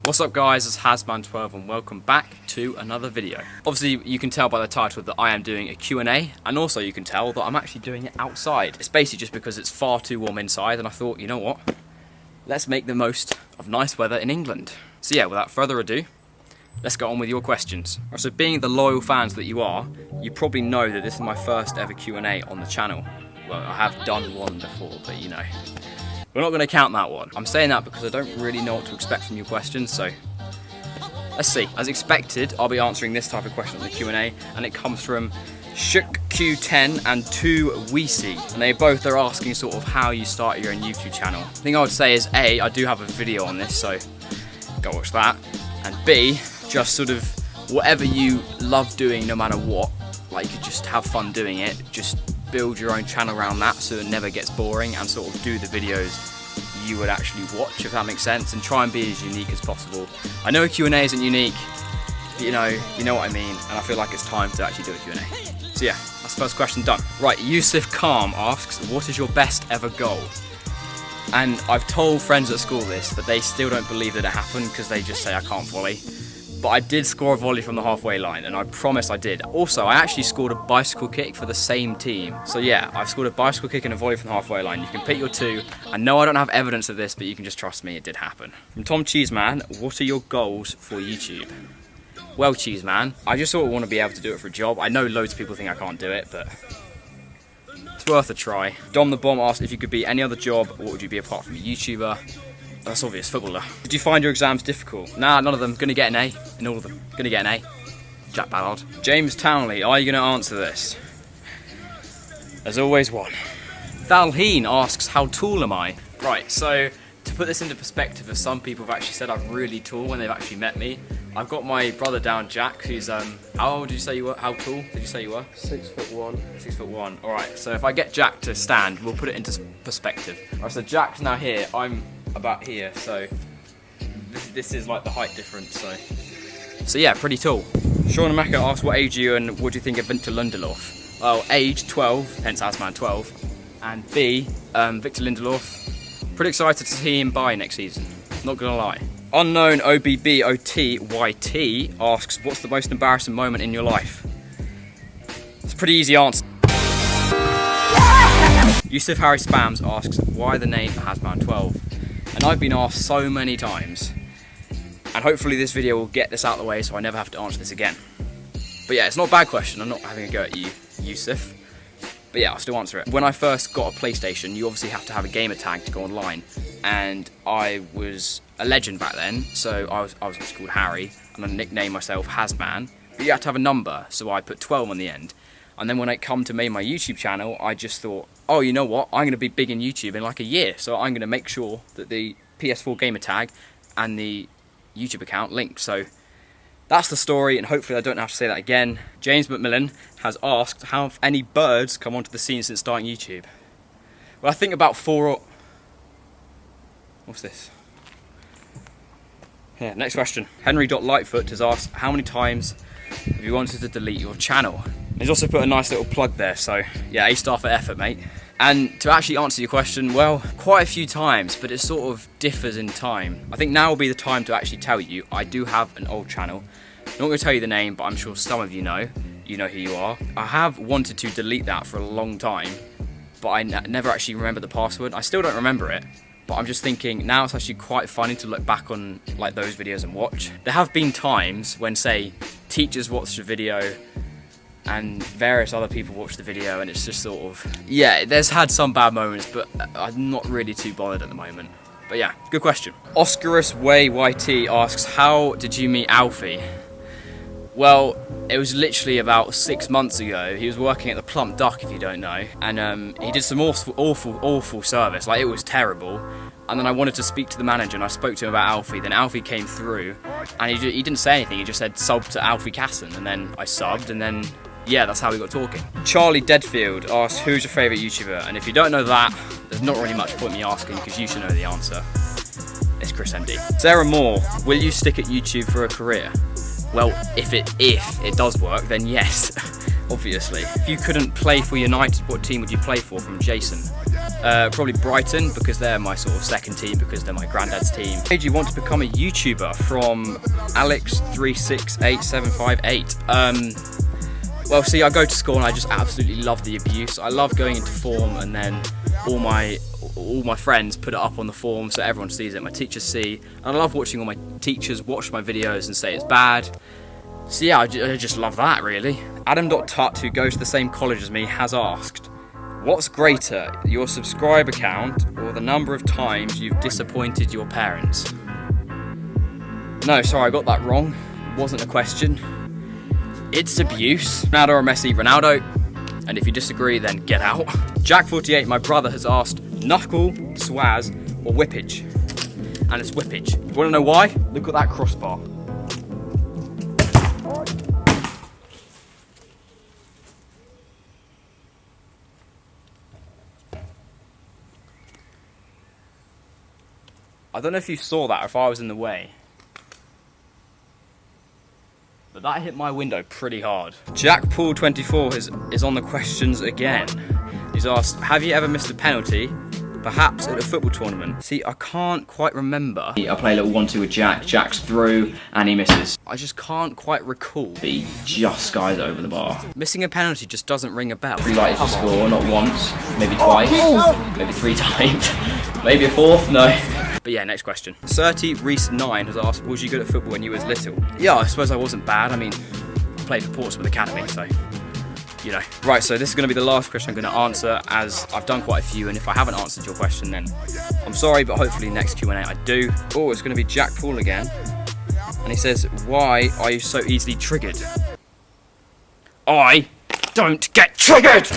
What's up guys, it's Hasman12 and welcome back to another video. Obviously you can tell by the title that I am doing a Q&A, and also you can tell that I'm actually doing it outside. It's basically just because it's far too warm inside and I thought, you know what, let's make the most of nice weather in England. So yeah, without further ado, let's get on with your questions. So being the loyal fans that you are, you probably know that this is my first ever Q&A on the channel. Well, I have done one before, but you know. We're not going to count that one. I'm saying that because I don't really know what to expect from your questions, so let's see. As expected, I'll be answering this type of question on the Q&A, and it comes from SUBCRIBER and 2Weesey, and they both are asking sort of how you start your own YouTube channel. The thing I would say is A, I do have a video on this, so go watch that, and B, just sort of whatever you love doing no matter what, like you just have fun doing it, just build your own channel around that so it never gets boring, and sort of do the videos you would actually watch, if that makes sense, and try and be as unique as possible. I know a Q&A isn't unique, but you know what I mean, and I feel like it's time to actually do a Q&A. So yeah, that's the first question done. Right, Yusuf Khan asks, what is your best ever goal? And I've told friends at school this, but they still don't believe that it happened because they just say I can't volley. But I did score a volley from the halfway line, and I promise I did. Also, I actually scored a bicycle kick for the same team. So yeah, I've scored a bicycle kick and a volley from the halfway line. You can pick your two. I know I don't have evidence of this, but you can just trust me, it did happen. From Tom Cheeseman, what are your goals for YouTube? Well, Cheeseman, I just sort of want to be able to do it for a job. I know loads of people think I can't do it, but it's worth a try. Dom the Bomb asked if you could be any other job, what would you be apart from a YouTuber? That's obvious, footballer. Did you find your exams difficult? Nah, none of them. Gonna get an A in all of them. Gonna get an A. Jack Ballard. James Townley, are you gonna answer this? There's always one. Valheen asks, how tall am I? Right, so to put this into perspective, as some people have actually said I'm really tall when they've actually met me. I've got my brother down, Jack, who's how old did you say you were? How tall did you say you were? 6'1". 6'1". Alright, so if I get Jack to stand, we'll put it into perspective. Alright, so Jack's now here, I'm about here, so this is like the height difference, so yeah, pretty tall. Sean Mecca asks, what age are you and what do you think of Victor Lindelof? Well, age 12, hence Asman 12, and B, Victor Lindelof, pretty excited to see him by next season, not gonna lie. Unknown OBBOTYT asks, what's the most embarrassing moment in your life? It's a pretty easy answer. Yusuf Harry Spams asks, why the name Hasman12? And I've been asked so many times, and hopefully this video will get this out of the way so I never have to answer this again. But yeah, it's not a bad question, I'm not having a go at you, Yusuf. But yeah, I'll still answer it. When I first got a PlayStation, you obviously have to have a gamer tag to go online, and I was a legend back then, so I was just called Harry, and I nicknamed myself Hasman, but you had to have a number, so I put 12 on the end. And then when it come to make my YouTube channel, I just thought, oh, you know what, I'm going to be big in YouTube in like a year, so I'm going to make sure that the PS4 gamer tag and the YouTube account linked. So that's the story, and hopefully I don't have to say that again. James McMillan has asked, have any birds come onto the scene since starting YouTube? Well, I think about 4 or... What's this? Yeah, next question. Henry.Lightfoot has asked, how many times have you wanted to delete your channel? He's also put a nice little plug there, so yeah, A-star for effort, mate. And to actually answer your question, well, quite a few times, but it sort of differs in time. I think now will be the time to actually tell you, I do have an old channel. I'm not going to tell you the name, but I'm sure some of you know who you are. I have wanted to delete that for a long time, but I never actually remember the password. I still don't remember it, but I'm just thinking, now it's actually quite funny to look back on like those videos and watch. There have been times when, say, teachers watched a video, and various other people watch the video, and it's just sort of, yeah, there's had some bad moments, but I'm not really too bothered at the moment. But yeah, good question. Oscarus Way YT asks, how did you meet Alfie? Well, it was literally about 6 months ago. He was working at the Plump Duck, if you don't know, and he did some awful service, like it was terrible. And then I wanted to speak to the manager, and I spoke to him about Alfie. Then Alfie came through, and he didn't say anything. He just said sub to Alfie Casson, and then I subbed, and then yeah, that's how we got talking. Charlie Deadfield asked, who's your favourite YouTuber? And if you don't know that, there's not really much point me asking because you should know the answer. It's Chrismd. Sarah Moore, will you stick at YouTube for a career? Well, if it does work, then yes, obviously. If you couldn't play for United, what team would you play for? From Jason. Probably Brighton, because they're my sort of second team, because they're my granddad's team. Did you want to become a YouTuber? From Alex368758. Well, see, I go to school and I just absolutely love the abuse. I love going into form, and then all my friends put it up on the form so everyone sees it, my teachers see, and I love watching all my teachers watch my videos and say it's bad. So yeah, I just love that, really. Adam.Tut, who goes to the same college as me, has asked, what's greater, your subscriber count or the number of times you've disappointed your parents? No, sorry, I got that wrong. It wasn't a question. It's abuse. Ronaldo or Messi? Ronaldo. And if you disagree, then get out. Jack48, my brother, has asked, Knuckle, Swaz, or Whippage? And it's Whippage. You want to know why? Look at that crossbar. I don't know if you saw that or if I was in the way, but that hit my window pretty hard. JackPaul24 is on the questions again. He's asked, have you ever missed a penalty, perhaps at a football tournament? See, I can't quite remember. I play a little 1-2 with Jack. Jack's through and he misses. I just can't quite recall. He just skies over the bar. Missing a penalty just doesn't ring a bell. 3 likes to score, not once, maybe twice, maybe 3 times, maybe a 4th, no. But yeah, next question. Reese9 has asked, was you good at football when you was little? Yeah, I suppose I wasn't bad. I mean, I played for Portsmouth Academy, so, you know. Right, so this is going to be the last question I'm going to answer, as I've done quite a few, and if I haven't answered your question, then I'm sorry, but hopefully next Q&A I do. Oh, it's going to be Jack Paul again. And he says, why are you so easily triggered? I don't get triggered!